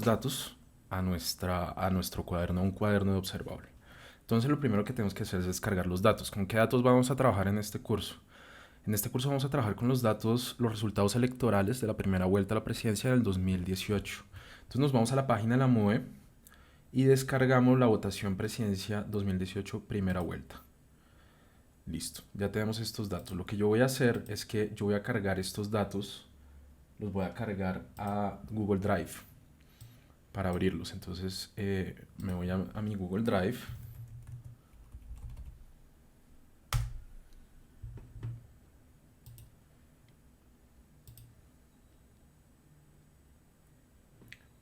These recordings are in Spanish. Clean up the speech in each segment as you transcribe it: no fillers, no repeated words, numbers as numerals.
los datos a nuestro cuaderno, un cuaderno de observable. Entonces lo primero que tenemos que hacer es descargar los datos. ¿Con qué datos vamos a trabajar en este curso? En este curso vamos a trabajar con los datos, los resultados electorales de la primera vuelta a la presidencia del 2018. Entonces nos vamos a la página de la MOE y descargamos la votación presidencia 2018 primera vuelta. Listo, ya tenemos estos datos. Lo que yo voy a hacer es que yo voy a cargar estos datos, los voy a cargar a Google Drive para abrirlos. Entonces me voy a mi Google Drive.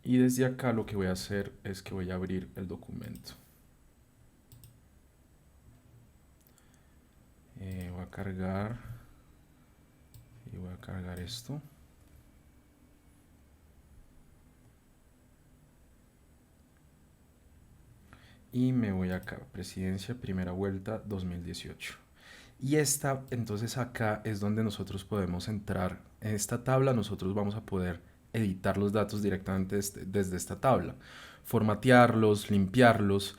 Y desde acá lo que voy a hacer es que voy a abrir el documento. Voy a cargar y voy a cargar esto. Y me voy acá, presidencia, primera vuelta 2018. Y entonces acá es donde nosotros podemos entrar. En esta tabla nosotros vamos a poder editar los datos directamente desde esta tabla. Formatearlos, limpiarlos.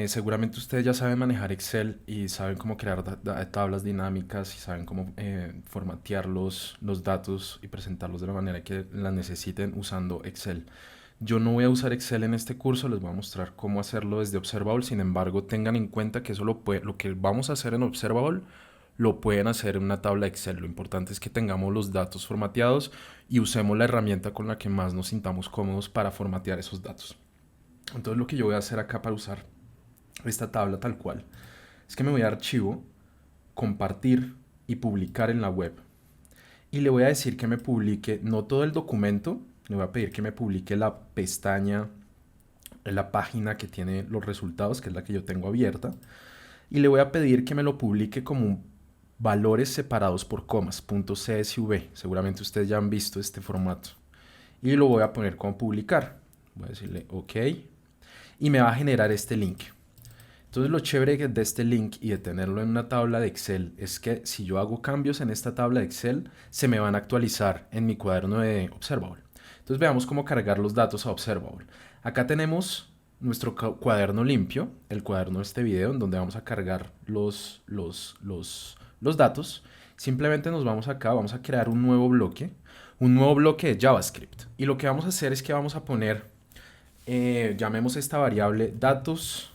Seguramente ustedes ya saben manejar Excel y saben cómo crear tablas dinámicas y saben cómo formatear los datos y presentarlos de la manera que las necesiten usando Excel. Yo no voy a usar Excel en este curso, les voy a mostrar cómo hacerlo desde Observable. Sin embargo, tengan en cuenta que eso lo que vamos a hacer en Observable lo pueden hacer en una tabla Excel. Lo importante es que tengamos los datos formateados y usemos la herramienta con la que más nos sintamos cómodos para formatear esos datos. Entonces lo que yo voy a hacer acá para usar esta tabla tal cual es que me voy a archivo, compartir y publicar en la web. Y le voy a decir que me publique no todo el documento, le voy a pedir que me publique la pestaña, la página que tiene los resultados, que es la que yo tengo abierta. Y le voy a pedir que me lo publique como valores separados por comas, .csv. Seguramente ustedes ya han visto este formato. Y lo voy a poner como publicar. Voy a decirle OK. Y me va a generar este link. Entonces lo chévere de este link y de tenerlo en una tabla de Excel es que si yo hago cambios en esta tabla de Excel, se me van a actualizar en mi cuaderno de Observable. Entonces veamos cómo cargar los datos a Observable. Acá tenemos nuestro cuaderno limpio, el cuaderno de este video, en donde vamos a cargar los datos. Simplemente nos vamos acá, vamos a crear un nuevo bloque de JavaScript. Y lo que vamos a hacer es que vamos a poner, llamemos esta variable datos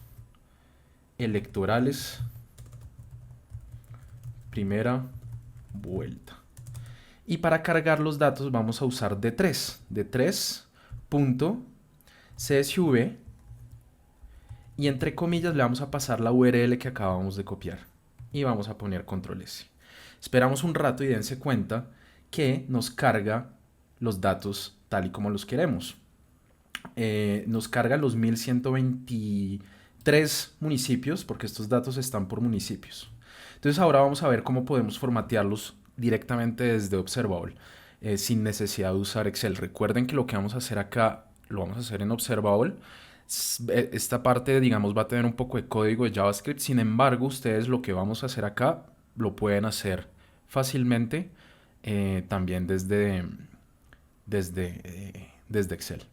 electorales primera vuelta. Y para cargar los datos vamos a usar d3.csv y entre comillas le vamos a pasar la URL que acabamos de copiar y vamos a poner control S. Esperamos un rato y dense cuenta que nos carga los datos tal y como los queremos. Nos carga los 1123 municipios porque estos datos están por municipios. Entonces ahora vamos a ver cómo podemos formatearlos directamente desde Observable sin necesidad de usar Excel. Recuerden que lo que vamos a hacer acá lo vamos a hacer en Observable. Esta parte, digamos, va a tener un poco de código de JavaScript. Sin embargo, ustedes lo que vamos a hacer acá lo pueden hacer fácilmente también desde Excel.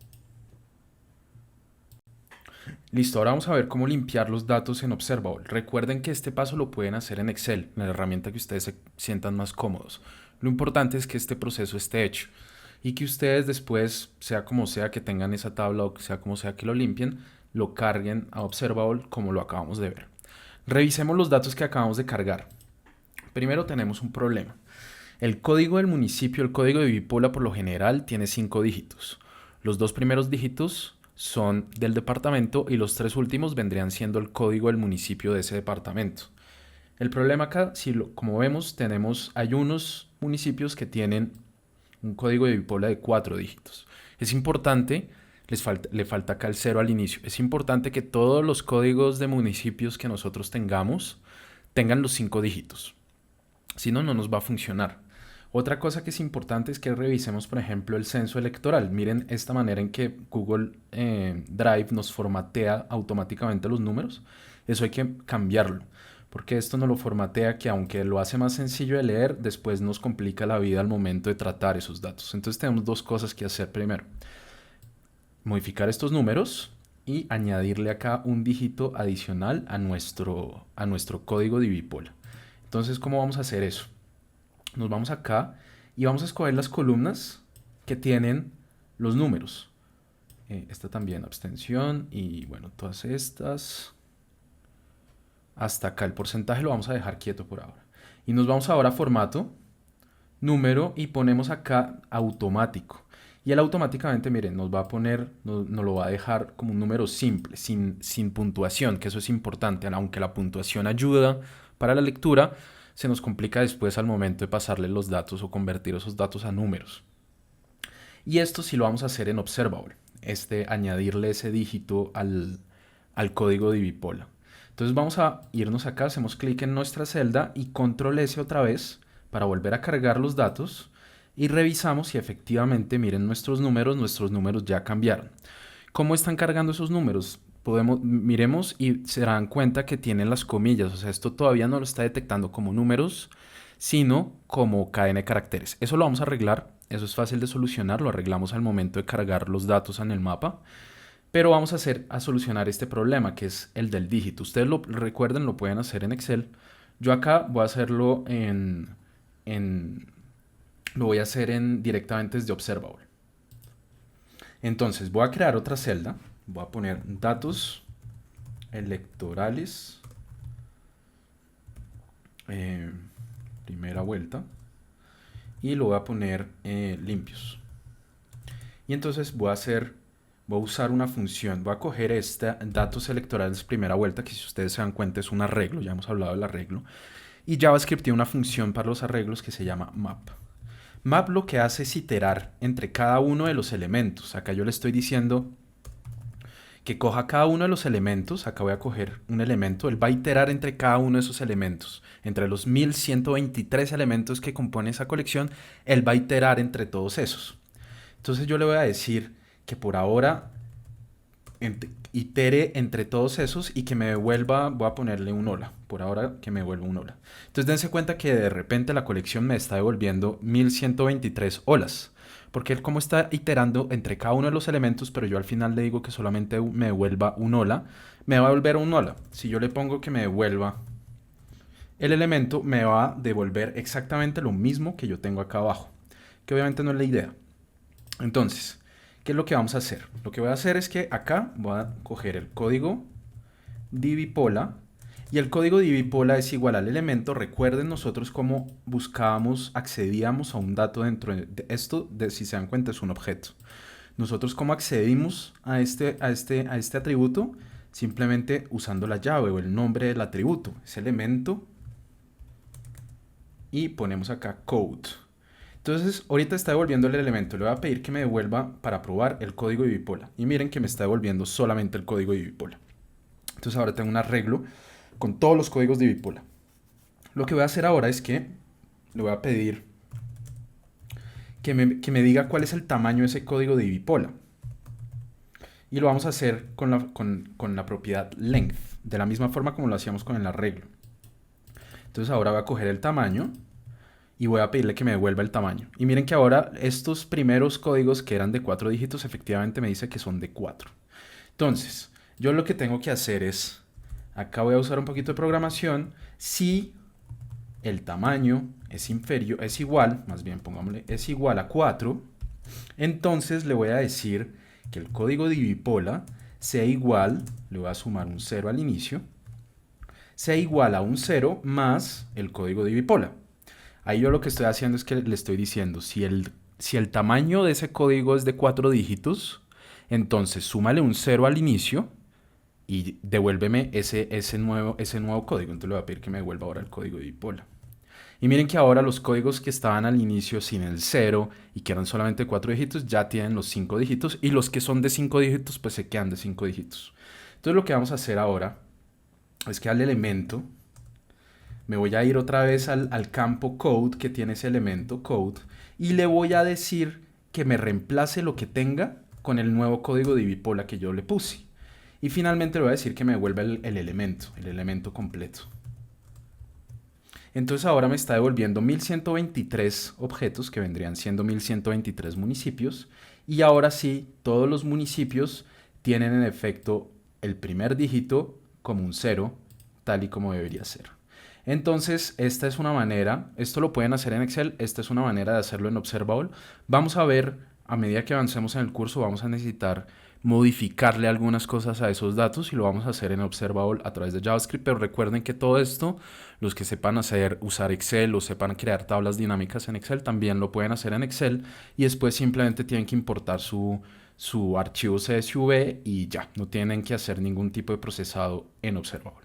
Listo, ahora vamos a ver cómo limpiar los datos en Observable. Recuerden que este paso lo pueden hacer en Excel, en la herramienta que ustedes se sientan más cómodos. Lo importante es que este proceso esté hecho y que ustedes después, sea como sea que tengan esa tabla o sea como sea que lo limpien, lo carguen a Observable como lo acabamos de ver. Revisemos los datos que acabamos de cargar. Primero tenemos un problema. El código del municipio, el código de Bipola por lo general tiene 5 dígitos. Los 2 primeros dígitos son del departamento y los 3 últimos vendrían siendo el código del municipio de ese departamento. El problema acá, como vemos, hay unos municipios que tienen un código de Bipola de 4 dígitos. Es importante, le falta acá el 0 al inicio, es importante que todos los códigos de municipios que nosotros tengamos tengan los 5 dígitos. Si no, no nos va a funcionar. Otra cosa que es importante es que revisemos, por ejemplo, el censo electoral. Miren esta manera en que Google Drive nos formatea automáticamente los números. Eso hay que cambiarlo, porque esto nos lo formatea que aunque lo hace más sencillo de leer, después nos complica la vida al momento de tratar esos datos. Entonces tenemos 2 cosas que hacer primero. modificar estos números y añadirle acá un dígito adicional a nuestro código de bipolar. Entonces, ¿cómo vamos a hacer eso? Nos vamos acá y vamos a escoger las columnas que tienen los números. Esta también, abstención, y bueno, todas estas. Hasta acá el porcentaje lo vamos a dejar quieto por ahora. Y nos vamos ahora a formato, número, y ponemos acá automático. Y él automáticamente, miren, nos va a poner, nos lo va a dejar como un número simple, sin puntuación, que eso es importante. Aunque la puntuación ayuda para la lectura, se nos complica después al momento de pasarle los datos o convertir esos datos a números. Y esto sí lo vamos a hacer en Observable, añadirle ese dígito al código de bipolar. Entonces vamos a irnos acá, hacemos clic en nuestra celda y control S otra vez para volver a cargar los datos y revisamos si efectivamente, miren nuestros números ya cambiaron. ¿Cómo están cargando esos números? Miremos y se darán cuenta que tienen las comillas, o sea, esto todavía no lo está detectando como números, sino como cadena de caracteres. Eso lo vamos a arreglar, eso es fácil de solucionar, lo arreglamos al momento de cargar los datos en el mapa. Pero vamos a solucionar este problema, que es el del dígito. Ustedes lo recuerden, lo pueden hacer en Excel. Yo acá voy a hacerlo lo voy a hacer directamente desde Observable. Entonces voy a crear otra celda. Voy a poner datos electorales. Primera vuelta. Y lo voy a poner limpios. Y entonces voy a usar una función, voy a coger datos electorales primera vuelta, que si ustedes se dan cuenta es un arreglo, ya hemos hablado del arreglo, y JavaScript tiene una función para los arreglos que se llama map. Map lo que hace es iterar entre cada uno de los elementos. Acá yo le estoy diciendo que coja cada uno de los elementos, acá voy a coger un elemento, él va a iterar entre cada uno de esos elementos, entre los 1123 elementos que compone esa colección, él va a iterar entre todos esos. Entonces yo le voy a decir que por ahora itere entre todos esos y que me devuelva, voy a ponerle un hola, por ahora que me devuelva un hola. Entonces dense cuenta que de repente la colección me está devolviendo 1123 holas, porque él como está iterando entre cada uno de los elementos, pero yo al final le digo que solamente me devuelva un hola, me va a devolver un hola. Si yo le pongo que me devuelva el elemento, me va a devolver exactamente lo mismo que yo tengo acá abajo, que obviamente no es la idea. Entonces, ¿qué es lo que vamos a hacer? Lo que voy a hacer es que acá voy a coger el código divipola y el código divipola es igual al elemento. Recuerden nosotros cómo buscábamos, accedíamos a un dato dentro de esto, si se dan cuenta es un objeto. Nosotros cómo accedimos a este atributo, simplemente usando la llave o el nombre del atributo, ese elemento, y ponemos acá code. Entonces, ahorita está devolviendo el elemento. Le voy a pedir que me devuelva para probar el código de bipolar. Y miren que me está devolviendo solamente el código de bipolar. Entonces, ahora tengo un arreglo con todos los códigos de bipolar. Lo que voy a hacer ahora es que le voy a pedir que me diga cuál es el tamaño de ese código de bipolar. Y lo vamos a hacer con la propiedad length, de la misma forma como lo hacíamos con el arreglo. Entonces, ahora voy a coger el tamaño y voy a pedirle que me devuelva el tamaño. Y miren que ahora estos primeros códigos que eran de 4 dígitos efectivamente me dice que son de 4. Entonces, yo lo que tengo que hacer es, acá voy a usar un poquito de programación, si el tamaño es igual, más bien pongámosle, es igual a 4, entonces le voy a decir que el código de bipolar sea igual, le voy a sumar un 0 al inicio, sea igual a un 0 más el código de bipolar. Ahí yo lo que estoy haciendo es que le estoy diciendo, si el tamaño de ese código es de 4 dígitos, entonces súmale un 0 al inicio y devuélveme ese nuevo código. Entonces le voy a pedir que me devuelva ahora el código de bipolar. Y miren que ahora los códigos que estaban al inicio sin el 0 y que eran solamente 4 dígitos ya tienen los 5 dígitos y los que son de 5 dígitos pues se quedan de 5 dígitos. Entonces lo que vamos a hacer ahora es que al elemento me voy a ir otra vez al campo code que tiene ese elemento code y le voy a decir que me reemplace lo que tenga con el nuevo código de bipolar que yo le puse. Y finalmente le voy a decir que me devuelva el elemento completo. Entonces ahora me está devolviendo 1123 objetos que vendrían siendo 1123 municipios Y ahora sí, todos los municipios tienen en efecto el primer dígito como un cero, tal y como debería ser. Entonces, esta es una manera, esto lo pueden hacer en Excel, esta es una manera de hacerlo en Observable. Vamos a ver, a medida que avancemos en el curso, vamos a necesitar modificarle algunas cosas a esos datos y lo vamos a hacer en Observable a través de JavaScript, pero recuerden que todo esto, los que sepan usar Excel o sepan crear tablas dinámicas en Excel, también lo pueden hacer en Excel y después simplemente tienen que importar su archivo CSV y ya, no tienen que hacer ningún tipo de procesado en Observable.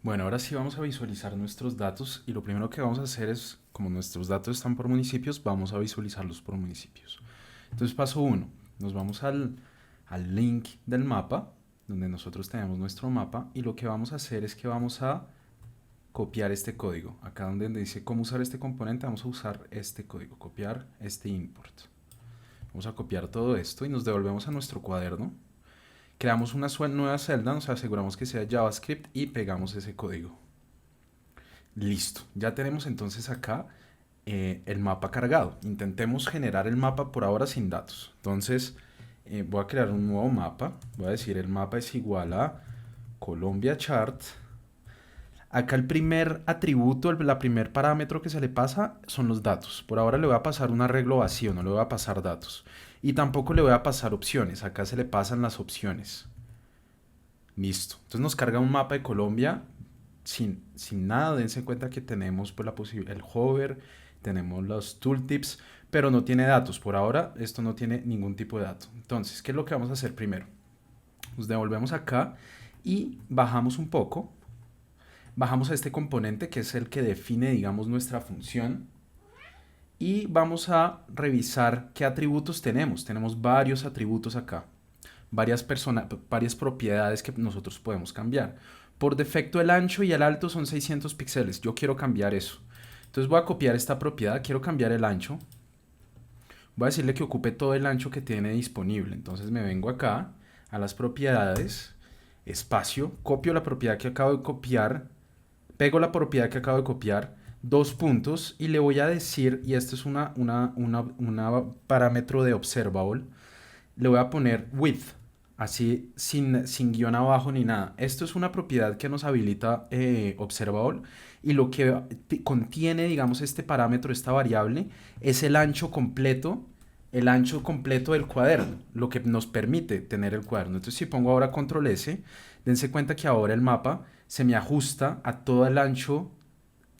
Bueno, ahora sí vamos a visualizar nuestros datos y lo primero que vamos a hacer es, como nuestros datos están por municipios, vamos a visualizarlos por municipios. Entonces, paso 1, nos vamos al link del mapa, donde nosotros tenemos nuestro mapa, y lo que vamos a hacer es que vamos a copiar este código. Acá donde dice cómo usar este componente, vamos a usar este código, copiar este import. Vamos a copiar todo esto y nos devolvemos a nuestro cuaderno. Creamos una nueva celda, nos aseguramos que sea JavaScript y pegamos ese código. Listo, ya tenemos entonces acá el mapa cargado. Intentemos generar el mapa por ahora sin datos. Entonces voy a crear un nuevo mapa. Voy a decir el mapa es igual a Colombia Chart. Acá el primer atributo, la primer parámetro que se le pasa son los datos. Por ahora le voy a pasar un arreglo vacío, no le voy a pasar datos. Y tampoco le voy a pasar opciones, acá se le pasan las opciones. Listo. Entonces nos carga un mapa de Colombia sin nada. Dense cuenta que tenemos pues, el hover, tenemos los tooltips, pero no tiene datos. Por ahora esto no tiene ningún tipo de dato. Entonces, ¿qué es lo que vamos a hacer primero? Nos devolvemos acá y bajamos un poco. Bajamos a este componente que es el que define, digamos, nuestra función. Y vamos a revisar qué atributos tenemos. Tenemos varios atributos acá. Varias propiedades que nosotros podemos cambiar. Por defecto el ancho y el alto son 600 píxeles. Yo quiero cambiar eso. Entonces voy a copiar esta propiedad. Quiero cambiar el ancho. Voy a decirle que ocupe todo el ancho que tiene disponible. Entonces me vengo acá a las propiedades, espacio, copio la propiedad que acabo de copiar, pego la propiedad que acabo de copiar, dos puntos y le voy a decir, y esto es una parámetro de observable, le voy a poner width, así sin guión abajo ni nada. Esto es una propiedad que nos habilita observable y lo que contiene, digamos, este parámetro, esta variable, es el ancho completo del cuaderno, lo que nos permite tener el cuaderno. Entonces si pongo ahora control S, dense cuenta que ahora el mapa se me ajusta a todo el ancho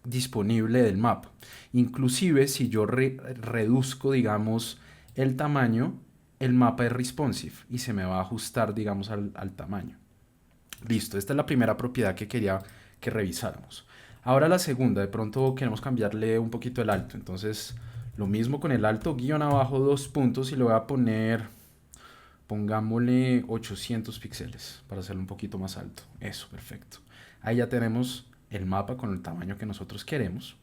disponible del mapa. Inclusive si yo reduzco, digamos, el tamaño, el mapa es responsive y se me va a ajustar, digamos, al tamaño. Listo, esta es la primera propiedad que quería que revisáramos. Ahora la segunda, de pronto queremos cambiarle un poquito el alto. Entonces, lo mismo con el alto, guión abajo, dos puntos y le voy a poner, pongámosle 800 píxeles para hacerlo un poquito más alto. Eso, perfecto. Ahí ya tenemos el mapa con el tamaño que nosotros queremos.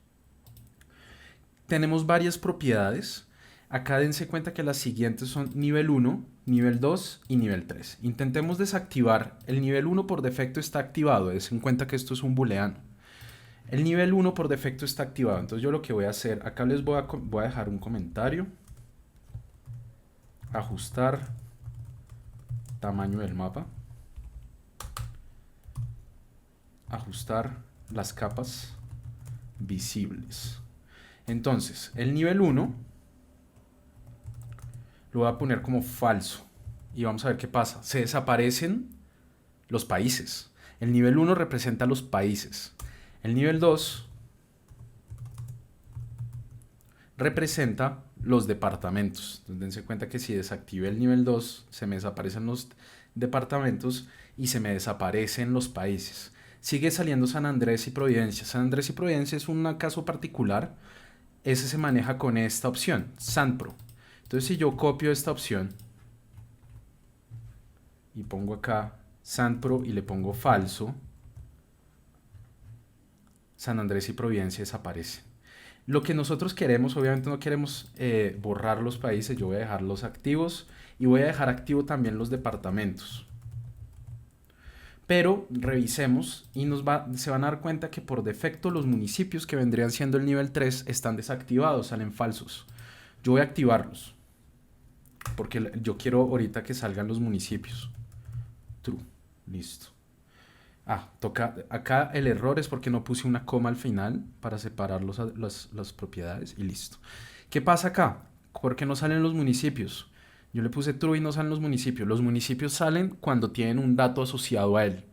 Tenemos varias propiedades. Acá dense cuenta que las siguientes son nivel 1, nivel 2 y nivel 3. Intentemos desactivar. El nivel 1 por defecto está activado. Dense en cuenta que esto es un booleano. El nivel 1 por defecto está activado. Entonces yo lo que voy a hacer, acá les voy a dejar un comentario. Ajustar tamaño del mapa. Ajustar las capas visibles. Entonces, el nivel 1 lo voy a poner como falso. Y vamos a ver qué pasa. Se desaparecen los países. El nivel 1 representa los países. El nivel 2 representa los departamentos. Entonces, dense cuenta que si desactive el nivel 2, se me desaparecen los departamentos y se me desaparecen los países. Sigue saliendo San Andrés y Providencia. San Andrés y Providencia es un caso particular. Ese se maneja con esta opción, SANPRO. Entonces si yo copio esta opción y pongo acá SANPRO y le pongo falso, San Andrés y Providencia desaparecen. Lo que nosotros queremos, obviamente no queremos borrar los países, yo voy a dejarlos activos y voy a dejar activo también los departamentos. Pero revisemos y se van a dar cuenta que por defecto los municipios que vendrían siendo el nivel 3 están desactivados, salen falsos. Yo voy a activarlos, porque yo quiero ahorita que salgan los municipios. True, listo. Toca, acá el error es porque no puse una coma al final para separar las propiedades y listo. ¿Qué pasa acá? ¿Por qué no salen los municipios? Yo le puse true y no salen los municipios. Los municipios salen cuando tienen un dato asociado a él.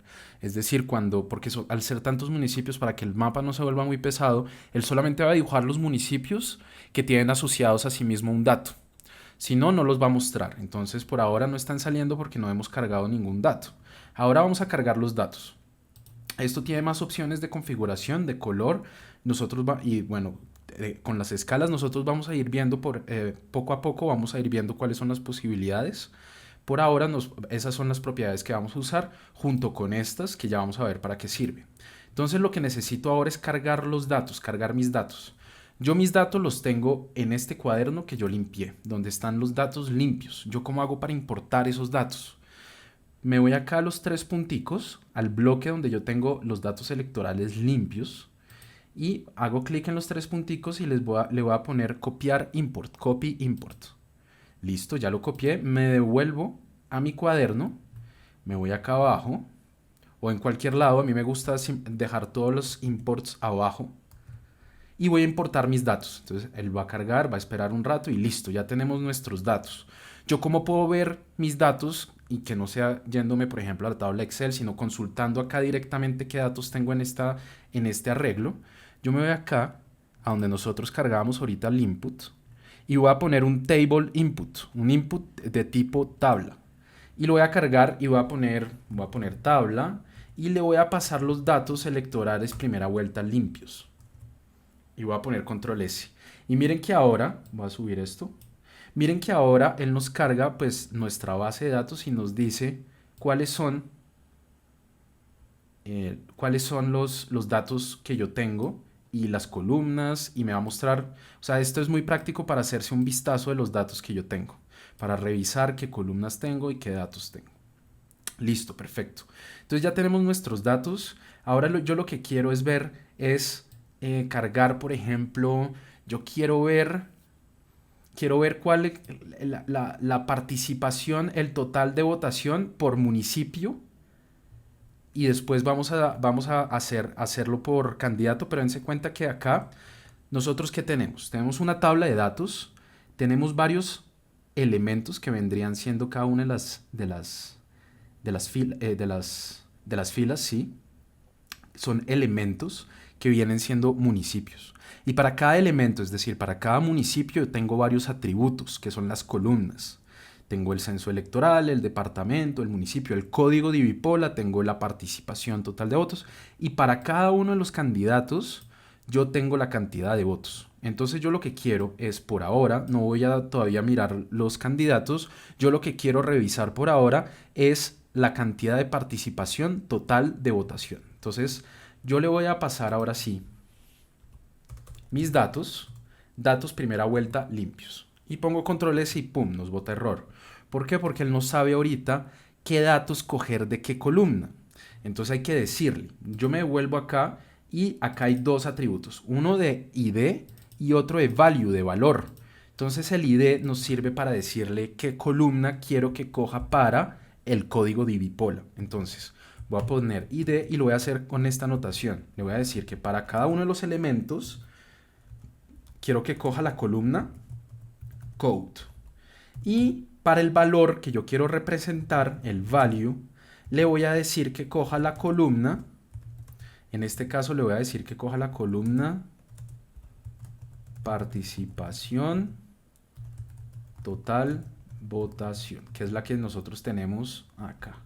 Es decir, porque al ser tantos municipios, para que el mapa no se vuelva muy pesado, él solamente va a dibujar los municipios que tienen asociados a sí mismo un dato. Si no, no los va a mostrar. Entonces, por ahora no están saliendo porque no hemos cargado ningún dato. Ahora vamos a cargar los datos. Esto tiene más opciones de configuración, de color. Con las escalas nosotros vamos a ir viendo poco a poco, vamos a ir viendo cuáles son las posibilidades. Por ahora esas son las propiedades que vamos a usar junto con estas que ya vamos a ver para qué sirve. Entonces lo que necesito ahora es cargar los datos, cargar mis datos. Yo mis datos los tengo en este cuaderno que yo limpié, donde están los datos limpios. ¿Yo cómo hago para importar esos datos? Me voy acá a los tres punticos, al bloque donde yo tengo los datos electorales limpios y hago clic en los tres punticos y le voy a poner copiar import, copy import. Listo, ya lo copié, me devuelvo a mi cuaderno, me voy acá abajo o en cualquier lado, a mí me gusta dejar todos los imports abajo y voy a importar mis datos. Entonces él va a cargar, va a esperar un rato y listo, ya tenemos nuestros datos. ¿Yo cómo puedo ver mis datos y que no sea yéndome, por ejemplo, a la tabla Excel, sino consultando acá directamente qué datos tengo en este arreglo? Yo me voy acá, a donde nosotros cargamos ahorita el input, y voy a poner un table input, un input de tipo tabla. Y lo voy a cargar y voy a poner tabla, y le voy a pasar los datos electorales primera vuelta limpios. Y voy a poner control S. Y miren que ahora, voy a subir esto, miren que ahora él nos carga pues nuestra base de datos y nos dice cuáles son los datos que yo tengo y las columnas y me va a mostrar, o sea, esto es muy práctico para hacerse un vistazo de los datos que yo tengo, para revisar qué columnas tengo y qué datos tengo. Listo, perfecto. Entonces ya tenemos nuestros datos. Ahora yo lo que quiero es ver, cargar, por ejemplo, yo quiero ver cuál es la participación, el total de votación por municipio y después vamos a hacerlo por candidato, pero dense cuenta que acá nosotros ¿qué tenemos? Tenemos una tabla de datos, tenemos varios elementos que vendrían siendo cada una de las filas, ¿sí? Son elementos que vienen siendo municipios. Y para cada elemento, es decir, para cada municipio, tengo varios atributos, que son las columnas. Tengo el censo electoral, el departamento, el municipio, el código de Divipola, tengo la participación total de votos. Y para cada uno de los candidatos, yo tengo la cantidad de votos. Entonces yo lo que quiero es, por ahora, no voy a todavía mirar los candidatos, yo lo que quiero revisar por ahora es la cantidad de participación total de votación. Entonces yo le voy a pasar ahora sí mis datos primera vuelta limpios. Y pongo control S y pum, nos bota error. ¿Por qué? Porque él no sabe ahorita qué datos coger de qué columna. Entonces hay que decirle, yo me devuelvo acá y acá hay dos atributos, uno de ID y otro de value, de valor. Entonces el ID nos sirve para decirle qué columna quiero que coja para el código de Divipola. Entonces voy a poner ID y lo voy a hacer con esta notación. Le voy a decir que para cada uno de los elementos quiero que coja la columna code. Y para el valor que yo quiero representar, el value, le voy a decir que coja la columna. En este caso le voy a decir que coja la columna participación total votación, que es la que nosotros tenemos acá.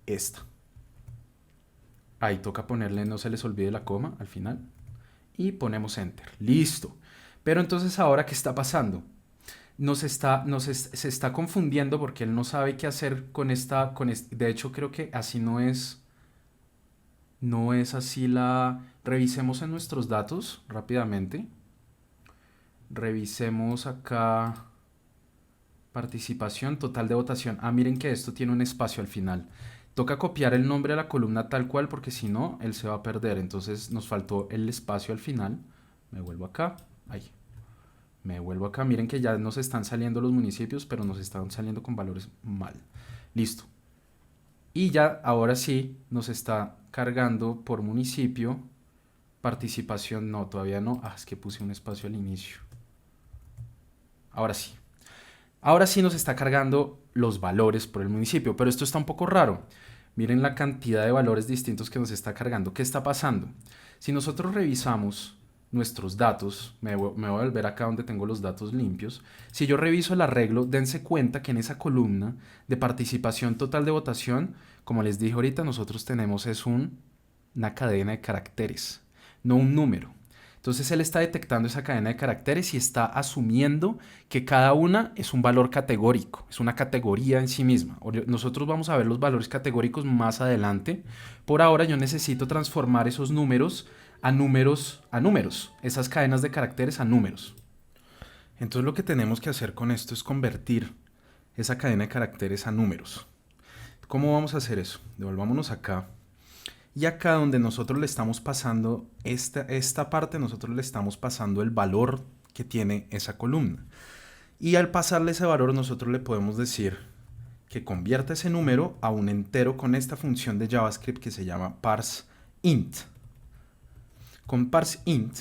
Esta. Ahí toca ponerle, no se les olvide la coma al final. Y ponemos enter. Listo. Pero entonces ahora, ¿qué está pasando? Se está confundiendo porque él no sabe qué hacer de hecho, creo que así no es así revisemos en nuestros datos rápidamente. Revisemos acá participación total de votación. Miren que esto tiene un espacio al final. Toca copiar el nombre de la columna tal cual porque si no, él se va a perder. Entonces nos faltó el espacio al final. Me vuelvo acá. Ahí. Me devuelvo acá. Miren que ya nos están saliendo los municipios, pero nos están saliendo con valores mal. Listo. Y ya ahora sí nos está cargando por municipio. Participación no, todavía no. Es que puse un espacio al inicio. Ahora sí. Ahora sí nos está cargando los valores por el municipio, pero esto está un poco raro. Miren la cantidad de valores distintos que nos está cargando. ¿Qué está pasando? Si nosotros revisamos nuestros datos, me voy a volver acá donde tengo los datos limpios. Si yo reviso el arreglo, dense cuenta que en esa columna de participación total de votación, como les dije ahorita, nosotros tenemos una cadena de caracteres, no un número. Entonces él está detectando esa cadena de caracteres y está asumiendo que cada una es un valor categórico, es una categoría en sí misma. Nosotros vamos a ver los valores categóricos más adelante. Por ahora yo necesito transformar esos números a números, esas cadenas de caracteres a números. Entonces lo que tenemos que hacer con esto es convertir esa cadena de caracteres a números. ¿Cómo vamos a hacer eso? Devolvámonos acá. Y acá donde nosotros le estamos pasando, esta parte nosotros le estamos pasando el valor que tiene esa columna. Y al pasarle ese valor nosotros le podemos decir que convierta ese número a un entero con esta función de JavaScript que se llama parseInt. Con parseInt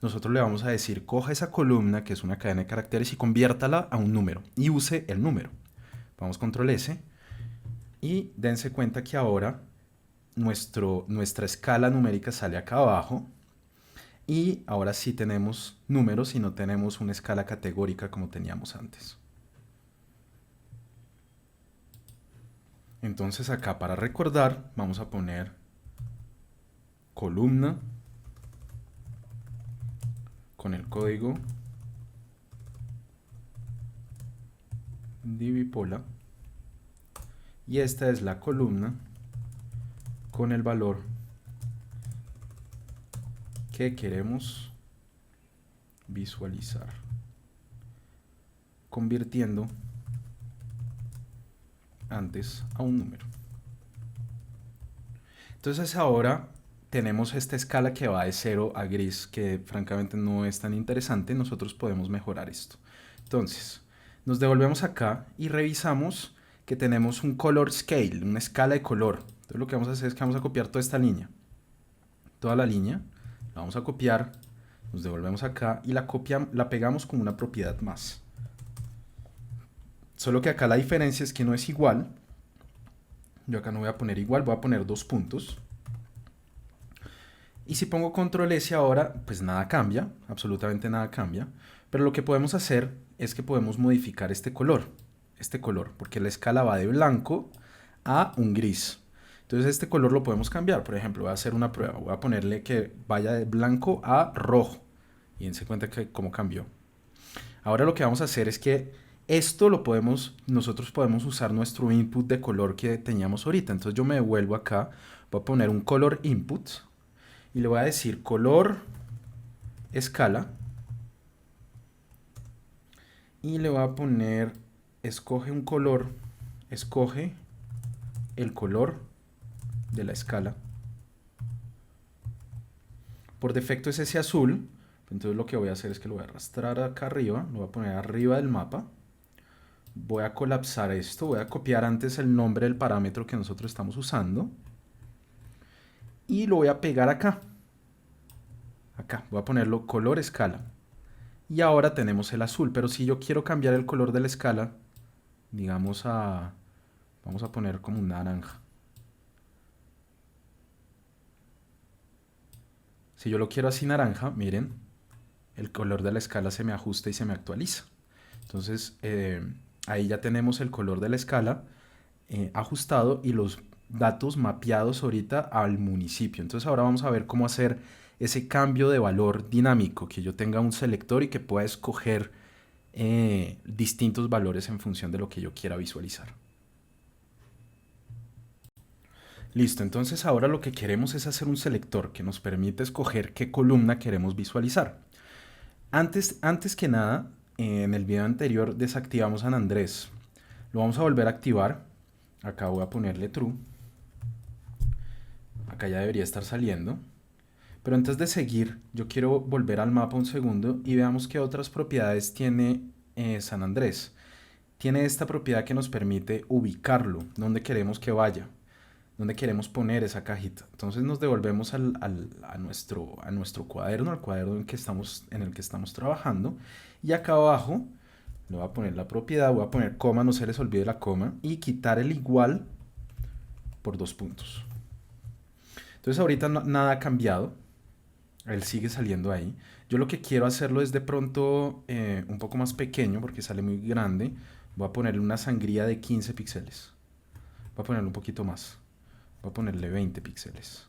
nosotros le vamos a decir coja esa columna que es una cadena de caracteres y conviértala a un número y use el número. Vamos control S y dense cuenta que ahora nuestra escala numérica sale acá abajo y ahora sí tenemos números y no tenemos una escala categórica como teníamos antes. Entonces acá para recordar vamos a poner columna con el código divipola y esta es la columna con el valor que queremos visualizar, convirtiendo antes a un número. Entonces ahora tenemos esta escala que va de 0 a gris, que francamente no es tan interesante. Nosotros podemos mejorar esto. Entonces, nos devolvemos acá y revisamos que tenemos un color scale, una escala de color. Entonces lo que vamos a hacer es que vamos a copiar toda esta línea. Toda la línea, la vamos a copiar, nos devolvemos acá y la pegamos como una propiedad más. Solo que acá la diferencia es que no es igual. Yo acá no voy a poner igual, voy a poner 2 puntos. Y si pongo control S ahora, pues nada cambia, absolutamente nada cambia. Pero lo que podemos hacer es que podemos modificar este color, porque la escala va de blanco a un gris. Entonces este color lo podemos cambiar. Por ejemplo, voy a hacer una prueba. Voy a ponerle que vaya de blanco a rojo. Y dense cuenta que cómo cambió. Ahora lo que vamos a hacer es que nosotros podemos usar nuestro input de color que teníamos ahorita. Entonces yo me devuelvo acá, voy a poner un color input y le voy a decir color escala. Y le voy a poner, escoge un color, escoge el color de la escala. Por defecto es ese azul, entonces lo que voy a hacer es que lo voy a arrastrar acá arriba, lo voy a poner arriba del mapa. Voy a colapsar esto, voy a copiar antes el nombre del parámetro que nosotros estamos usando. Y lo voy a pegar acá. Acá, voy a ponerlo color escala. Y ahora tenemos el azul, pero si yo quiero cambiar el color de la escala, digamos vamos a poner como un naranja. Si yo lo quiero así naranja, miren, el color de la escala se me ajusta y se me actualiza. Entonces, ahí ya tenemos el color de la escala ajustado y los datos mapeados ahorita al municipio. Entonces ahora vamos a ver cómo hacer ese cambio de valor dinámico, que yo tenga un selector y que pueda escoger distintos valores en función de lo que yo quiera visualizar. Listo, entonces ahora lo que queremos es hacer un selector que nos permite escoger qué columna queremos visualizar. Antes que nada, en el video anterior desactivamos a Andrés. Lo vamos a volver a activar. Acá voy a ponerle true. Acá ya debería estar saliendo. Pero antes de seguir, yo quiero volver al mapa un segundo y veamos qué otras propiedades tiene San Andrés. Tiene esta propiedad que nos permite ubicarlo, donde queremos que vaya, donde queremos poner esa cajita. Entonces nos devolvemos a nuestro cuaderno, al cuaderno en el que estamos trabajando. Y acá abajo le voy a poner la propiedad, voy a poner coma, no se les olvide la coma, y quitar el igual por 2 puntos. Entonces ahorita nada ha cambiado, él sigue saliendo ahí. Yo lo que quiero hacerlo es de pronto un poco más pequeño porque sale muy grande. Voy a ponerle una sangría de 15 píxeles. Voy a ponerle un poquito más. Voy a ponerle 20 píxeles.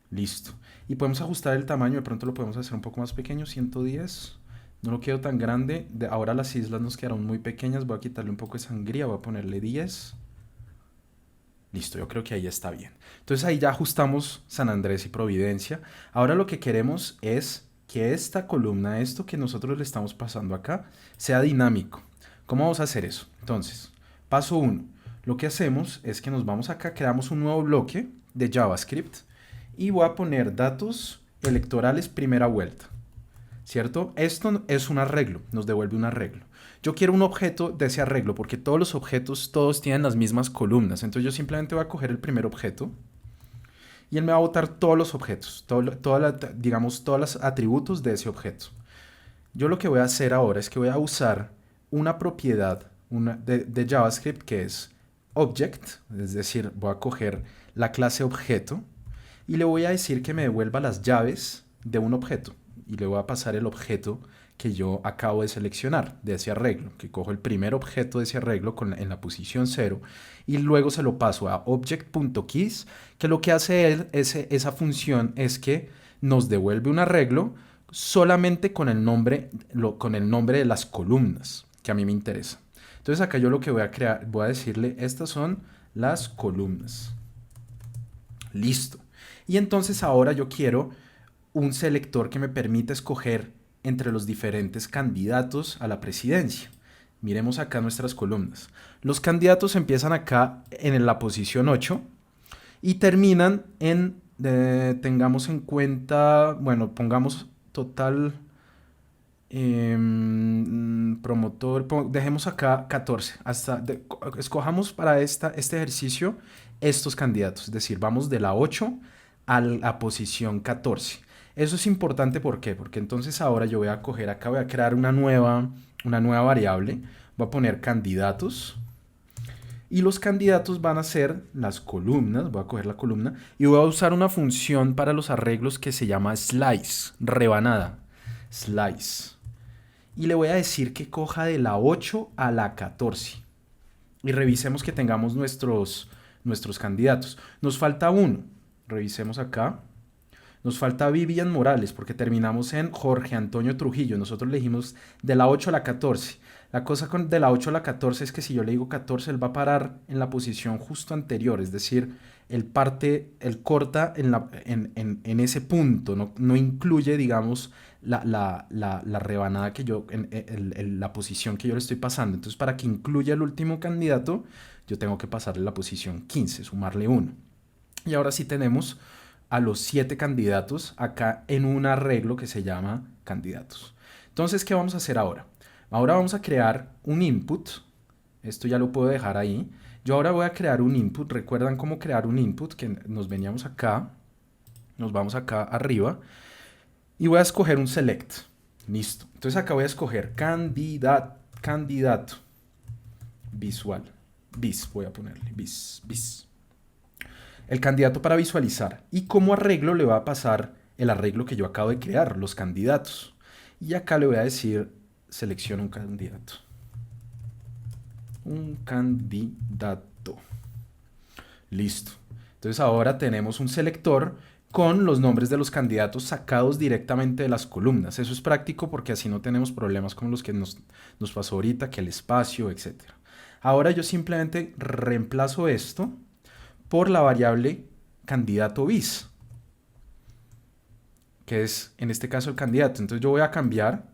Listo. Y podemos ajustar el tamaño, de pronto lo podemos hacer un poco más pequeño, 110. No lo quiero tan grande. Ahora las islas nos quedaron muy pequeñas. Voy a quitarle un poco de sangría, voy a ponerle 10. Listo, yo creo que ahí ya está bien. Entonces ahí ya ajustamos San Andrés y Providencia. Ahora lo que queremos es que esta columna, esto que nosotros le estamos pasando acá, sea dinámico. ¿Cómo vamos a hacer eso? Entonces, paso 1. Lo que hacemos es que nos vamos acá, creamos un nuevo bloque de JavaScript y voy a poner datos electorales primera vuelta. ¿Cierto? Esto es un arreglo, nos devuelve un arreglo. Yo quiero un objeto de ese arreglo porque todos los objetos, todos tienen las mismas columnas. Entonces yo simplemente voy a coger el primer objeto y él me va a botar todos los objetos, digamos, todos los atributos de ese objeto. Yo lo que voy a hacer ahora es que voy a usar una propiedad de JavaScript que es object, es decir, voy a coger la clase objeto y le voy a decir que me devuelva las llaves de un objeto y le voy a pasar el objeto que yo acabo de seleccionar de ese arreglo, que cojo el primer objeto de ese arreglo en la posición 0 y luego se lo paso a object.keys, que lo que hace esa función es que nos devuelve un arreglo solamente con el nombre de las columnas que a mí me interesa. Entonces acá yo lo que voy a crear, voy a decirle, estas son las columnas. Listo. Y entonces ahora yo quiero un selector que me permita escoger entre los diferentes candidatos a la presidencia. Miremos acá nuestras columnas. Los candidatos empiezan acá en la posición 8 y terminan tengamos en cuenta, bueno, pongamos total promotor, dejemos acá 14. Escojamos para este ejercicio estos candidatos, es decir, vamos de la 8 a la posición 14. Eso es importante, ¿por qué? Porque entonces ahora yo voy a coger acá, voy a crear una nueva variable, voy a poner candidatos y los candidatos van a ser las columnas, voy a coger la columna y voy a usar una función para los arreglos que se llama slice, rebanada, slice. Y le voy a decir que coja de la 8 a la 14 y revisemos que tengamos nuestros candidatos. Nos falta uno, revisemos acá. Nos falta Vivian Morales porque terminamos en Jorge Antonio Trujillo. Nosotros le dijimos de la 8 a la 14. La cosa con de la 8 a la 14 es que si yo le digo 14, él va a parar en la posición justo anterior. Es decir, él corta en ese punto. No incluye, digamos, la rebanada que yo, la posición que yo le estoy pasando. Entonces, para que incluya el último candidato, yo tengo que pasarle la posición 15, sumarle 1. Y ahora sí tenemos a los 7 candidatos acá en un arreglo que se llama candidatos. Entonces, ¿qué vamos a hacer ahora? Ahora vamos a crear un input. Esto ya lo puedo dejar ahí. Yo ahora voy a crear un input. ¿Recuerdan cómo crear un input? Que nos veníamos acá. Nos vamos acá arriba. Y voy a escoger un select. Listo. Entonces acá voy a escoger candidato. Visual. Vis, voy a ponerle. Vis. El candidato para visualizar y como arreglo le va a pasar el arreglo que yo acabo de crear, los candidatos. Y acá le voy a decir, selecciona un candidato. Un candidato. Listo. Entonces ahora tenemos un selector con los nombres de los candidatos sacados directamente de las columnas. Eso es práctico porque así no tenemos problemas como los que nos pasó ahorita, que el espacio, etc. Ahora yo simplemente reemplazo esto por la variable candidato bis, que es en este caso el candidato. Entonces yo voy a cambiar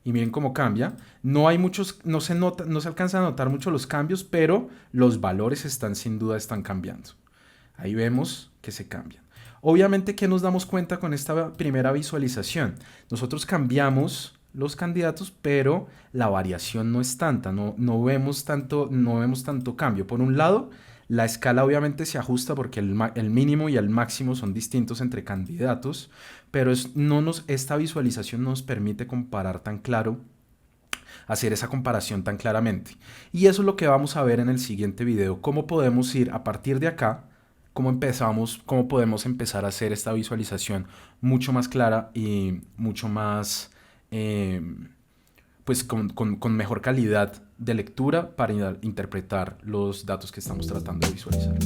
y miren cómo cambia. No se alcanzan a notar mucho los cambios, pero los valores sin duda están cambiando. Ahí vemos que se cambian. Obviamente, ¿qué nos damos cuenta con esta primera visualización? Nosotros cambiamos los candidatos, pero la variación no es tanta, no vemos tanto cambio. Por un lado, la escala obviamente se ajusta porque el mínimo y el máximo son distintos entre candidatos, pero esta visualización no nos permite comparar tan claro, hacer esa comparación tan claramente. Y eso es lo que vamos a ver en el siguiente video, cómo podemos ir a partir de acá, cómo podemos empezar a hacer esta visualización mucho más clara y mucho más, pues con mejor calidad de lectura para interpretar los datos que estamos tratando de visualizar.